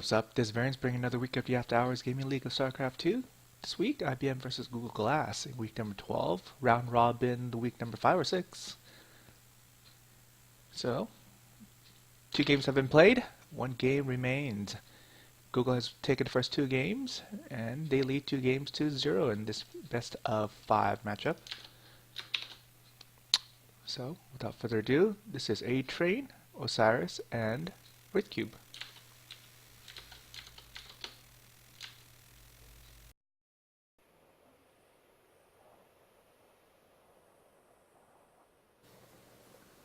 Sup, this variant's bringing another week of the After Hours Gaming League of StarCraft 2. This week, IBM versus Google Glass in week number 12, round robin the week number 5 or 6. So, 2 games have been played, 1 game remains. Google has taken the first 2 games, and they lead 2 games to 0 in this best of 5 matchup. So, without further ado, this is ATrain, Osiris, and Wraithcube.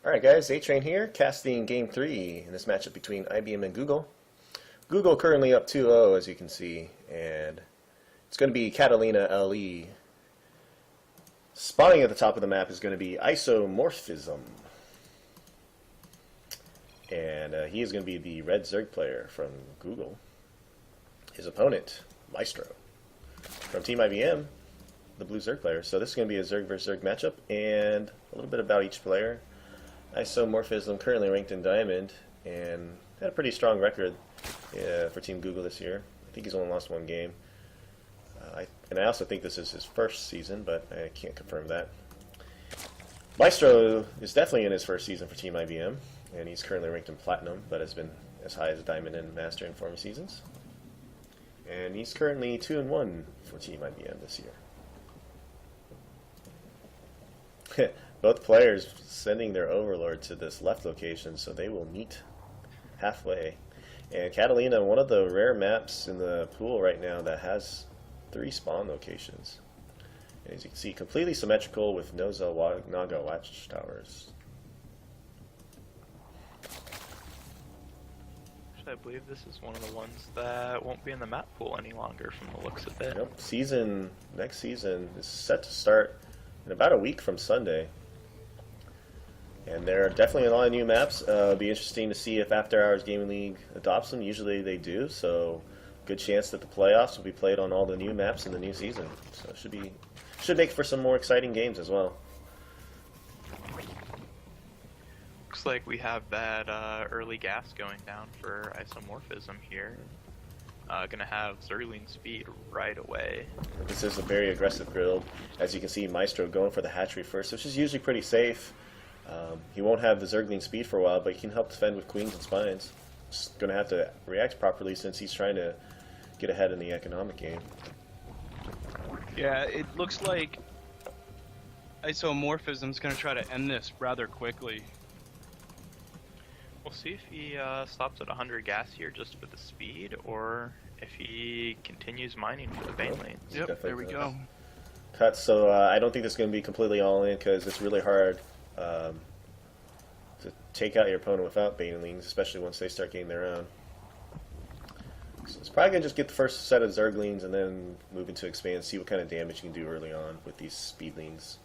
Alright guys, ATrain here, casting Game 3 in this matchup between IBM and Google. Google currently up 2-0 as you can see, and it's going to be Catallena LE. Spawning at the top of the map is going to be Isomorphism. And he is going to be the red Zerg player from Google. His opponent, Maestro, from Team IBM, the blue Zerg player. So this is going to be a Zerg versus Zerg matchup, and a little bit about each player. Isomorphism currently ranked in Diamond and had a pretty strong record for Team Google this year. I think he's only lost 1 game. And I also think this is his first season, but I can't confirm that. Maestro is definitely in his first season for Team IBM, and he's currently ranked in Platinum, but has been as high as Diamond and Master in former seasons. And he's currently 2-1 for Team IBM this year. Both players sending their overlord to this left location, so they will meet halfway. And Catallena, one of the rare maps in the pool right now that has 3 spawn locations. And as you can see, completely symmetrical with no Naga watchtowers. I believe this is one of the ones that won't be in the map pool any longer from the looks of it. Yep, next season is set to start in about a week from Sunday. And there are definitely a lot of new maps. It'll be interesting to see if After Hours Gaming League adopts them. Usually they do, so good chance that the playoffs will be played on all the new maps in the new season. So it should make for some more exciting games as well. Looks like we have that early gas going down for Isomorphism here. Gonna have Zergling speed right away. This is a very aggressive build. As you can see, Maestro going for the hatchery first, which is usually pretty safe. He won't have the Zergling speed for a while, but he can help defend with queens and spines. Just going to have to react properly since he's trying to get ahead in the economic game. Yeah, it looks like Isomorphism's going to try to end this rather quickly. We'll see if he stops at 100 gas here just for the speed, or if he continues mining for the Bane lanes. Yep, there we go. Cut, so I don't think this is going to be completely all in because it's really hard to take out your opponent without banelings, especially once they start getting their own. So it's probably going to just get the first set of Zerglings and then move into expand, see what kind of damage you can do early on with these speedlings.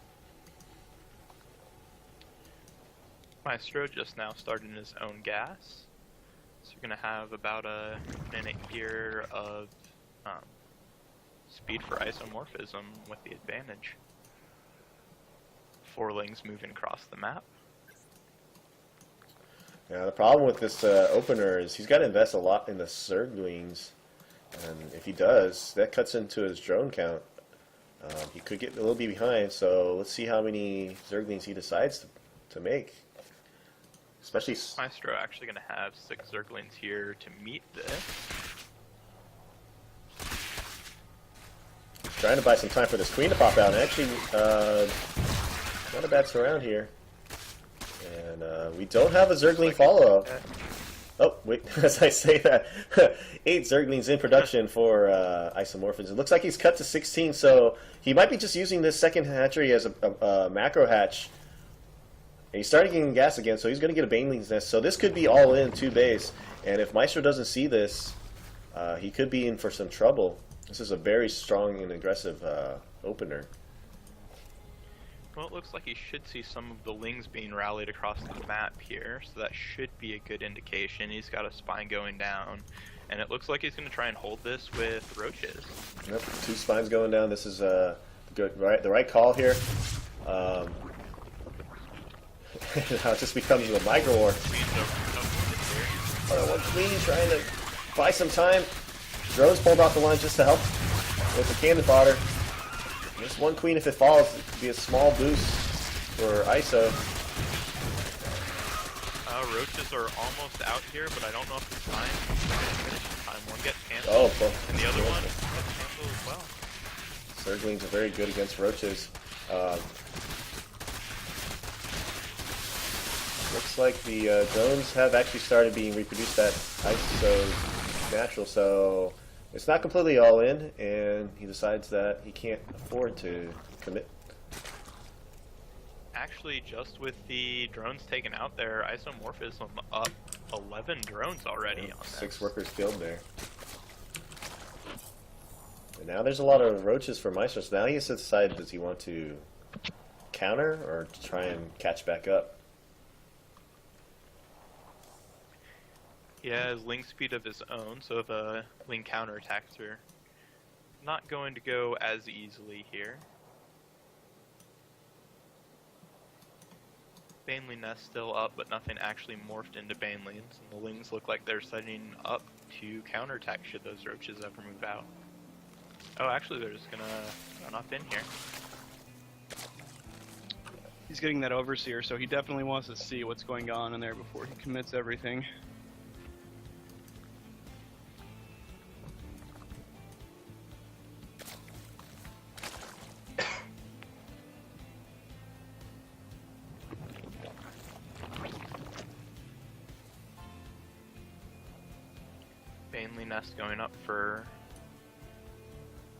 Maestro just now started his own gas, so you're going to have about a minute here of speed for Isomorphism with the advantage. 4lings moving across the map. Yeah, the problem with this opener is he's got to invest a lot in the Zerglings, and if he does, that cuts into his drone count. He could get a little bit behind, so let's see how many Zerglings he decides to make. Especially Maestro actually going to have 6 Zerglings here to meet this. Trying to buy some time for this queen to pop out, and actually not a bad surround here. And we don't have a Zergling follow-up. Oh, wait, as I say that, 8 Zerglings in production for Isomorphism. It looks like he's cut to 16, so he might be just using this second hatchery as a macro hatch. And he's starting getting gas again, so he's going to get a Baneling's Nest. So this could be all in 2 base, and if Maestro doesn't see this, he could be in for some trouble. This is a very strong and aggressive opener. Well, it looks like he should see some of the lings being rallied across the map here, so that should be a good indication. He's got a spine going down, and it looks like he's going to try and hold this with roaches. Yep, 2 spines going down. This is the right call here. Now it just becomes a micro war. Oh, one queen trying to buy some time. Drones pulled off the line just to help with the cannon fodder. Just one queen if it falls. It could be a small boost for ISO. Roaches are almost out here, but I don't know if it's time. One gets canceled, and the other one gets canceled as well. Zerglings are very good against roaches. Looks like the drones have actually started being reproduced at ISO's natural, so it's not completely all in, and he decides that he can't afford to commit. Actually, just with the drones taken out there, Isomorphism up 11 drones already on this. 6 workers killed there. And now there's a lot of roaches for Maestro, so now he has to decide, does he want to counter or try and catch back up? He has Ling speed of his own, so the Ling counterattacks are not going to go as easily here. Baneley Nest still up, but nothing actually morphed into Baneleys, and the Lings look like they're setting up to counterattack should those roaches ever move out. Oh, actually they're just gonna run up in here. He's getting that overseer, so he definitely wants to see what's going on in there before he commits everything. Baneley Nest going up for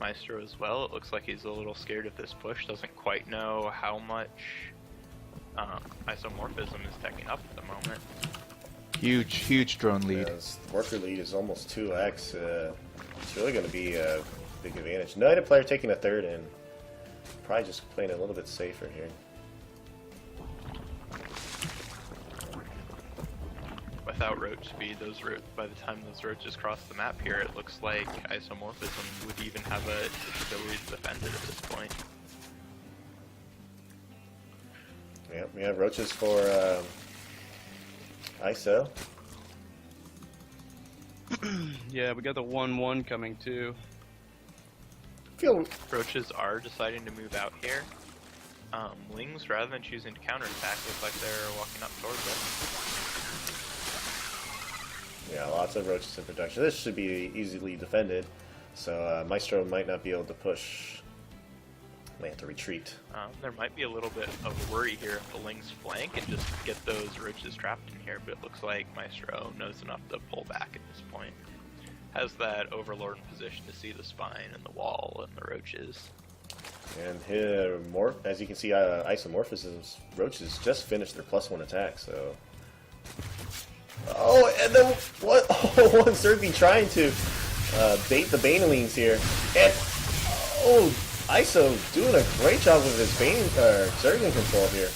Maestro as well. It looks like he's a little scared of this push, doesn't quite know how much Isomorphism is taking up at the moment. Huge drone lead. His worker lead is almost 2x. It's really going to be a big advantage. United player taking a third and probably just playing a little bit safer here. Without roach speed, by the time those roaches cross the map here, it looks like Isomorphism would even have a ability to defend it at this point. Yep, we have roaches for ISO. Yeah, we got the 1-1 coming too. Roaches are deciding to move out here. Lings, rather than choosing to counterattack, look like they're walking up towards it. Yeah, lots of roaches in production. This should be easily defended, so Maestro might not be able to push. May have to retreat. There might be a little bit of worry here if the Lings flank and just get those roaches trapped in here, but it looks like Maestro knows enough to pull back at this point. Has that Overlord position to see the spine and the wall and the roaches. And here, as you can see, Isomorphism's roaches just finished their +1 attack, so... Oh, and then what? Oh, one Zerg trying to bait the Banelings here. And, oh, ISO doing a great job with his Zergling control here.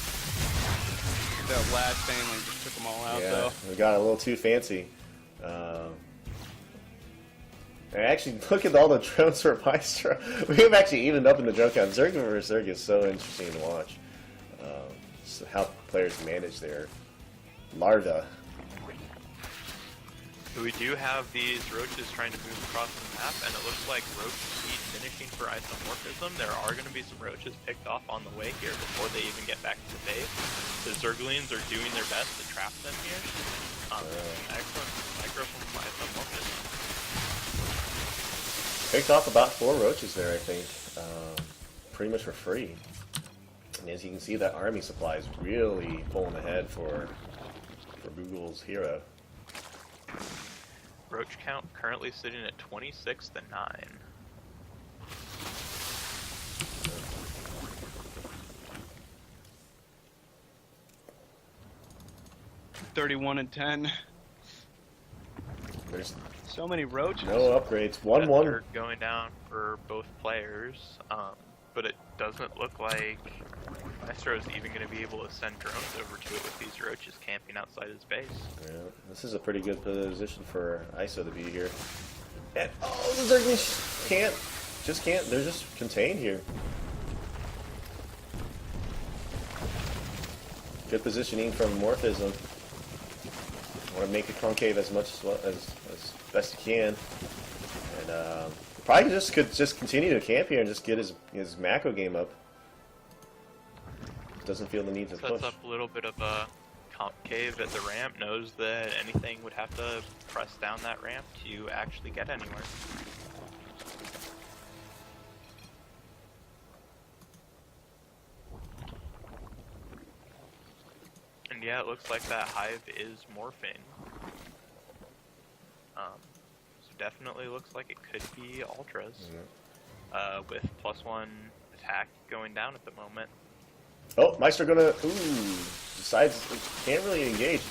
That last Baneling just took them all out, though. We got a little too fancy. And actually, look at all the drones for Maestro. We have actually evened up in the drone count. Zerg versus Zerg is so interesting to watch. So how players manage their larvae. So we do have these roaches trying to move across the map, and it looks like roach speed finishing for Isomorphism. There are going to be some roaches picked off on the way here before they even get back to the base. The Zerglings are doing their best to trap them here. Excellent micro from Isomorphism. Picked off about 4 roaches there, I think. Pretty much for free. And as you can see, that army supply is really pulling ahead for Google's hero. Roach count currently sitting at 26 to 9. 31 and 10. There's So many roaches. no upgrades. 1-1. They're going down for both players, but it doesn't look like Maestro is even going to be able to send drones over to it with these roaches camping outside his base. Yeah, this is a pretty good position for ISO to be here. And, oh, the Zerglings can't, they're just contained here. Good positioning from Morphism. Want to make it concave as much as best he can. And probably could just continue to camp here and just get his macro game up. Doesn't feel the need to push. Sets up a little bit of a concave at the ramp, knows that anything would have to press down that ramp to actually get anywhere. And yeah, it looks like that hive is morphing. So definitely looks like it could be ultras. With +1 attack going down at the moment. Oh, Maestro gonna decides can't really engage.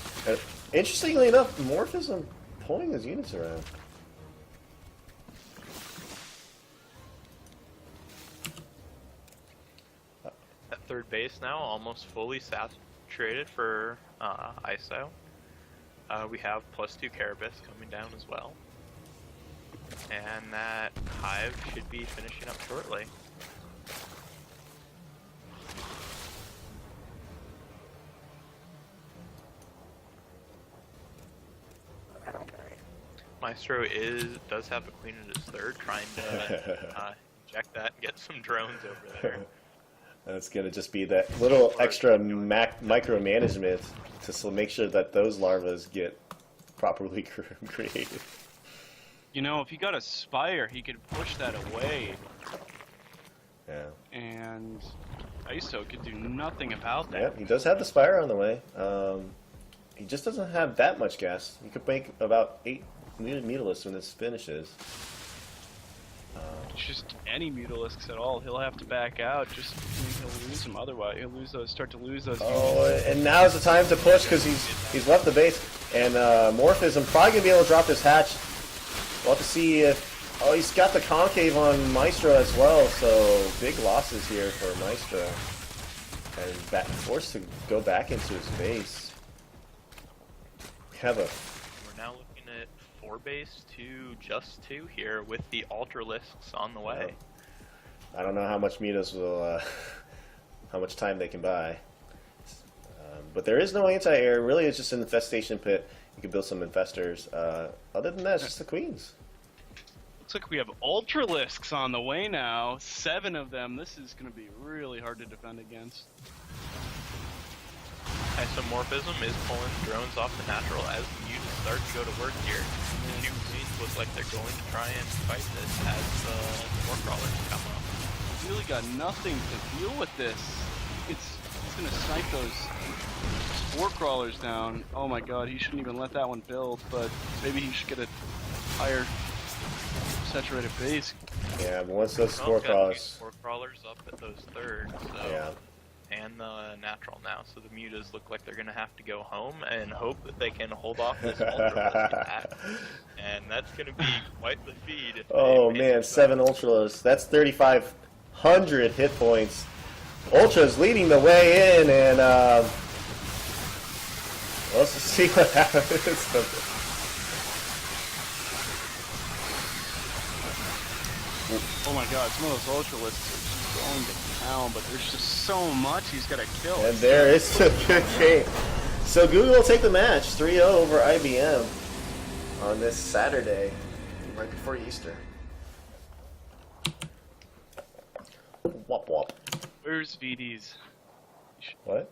Interestingly enough, Morphism pulling his units around. At third base now, almost fully saturated for ISO. We have +2 Carabus coming down as well. And that hive should be finishing up shortly. Maestro does have a queen in his third, trying to inject that and get some drones over there. That's gonna just be that little extra micromanagement to make sure that those larvas get properly created. You know, if he got a Spire, he could push that away. Yeah. And ISO could do nothing about that. Yeah, he does have the Spire on the way. He just doesn't have that much gas. He could make about 8 Mutalisks when this finishes. Just any Mutalisks at all, he'll have to back out. Just he'll lose them otherwise. He'll lose those. Start to lose those. Oh, and now's the time to push because he's left the base, and Morphism probably gonna be able to drop this hatch. We'll have to see if. Oh, he's got the concave on Maestro as well, so big losses here for Maestro, and forced to go back into his base. We have a. We're now looking at 4 base to just 2 here with the Ultralisks on the way. I don't know how much Mutas will, how much time they can buy. But there is no anti-air. Really, it's just an infestation pit. You can build some infestors. Other than that, it's just the queens. Looks like we have Ultralisks on the way now. 7 of them. This is going to be really hard to defend against. Isomorphism is pulling drones off the natural as the mutants start to go to work here. The new queens look like they're going to try and fight this as the war crawlers come up. Really got nothing to deal with this. It's going to snipe those spore crawlers down. Oh my god, he shouldn't even let that one build, but maybe he should get a higher saturated base. Yeah, but once those spore crawlers up at those thirds, so yeah. And the natural now, so the mutas look like they're gonna have to go home and hope that they can hold off this ultralisk attack. And that's gonna be quite the feed. Oh man, 7 ultras. That's 3,500 hit points. Ultra's leading the way in, and let's just see what happens. Oh my god, some of those ultralisks are just going to town, but there's just so much he's got to kill. And there is a good game. So Google will take the match 3-0 over IBM on this Saturday, right before Easter. Wop wop. Where's VD's? What?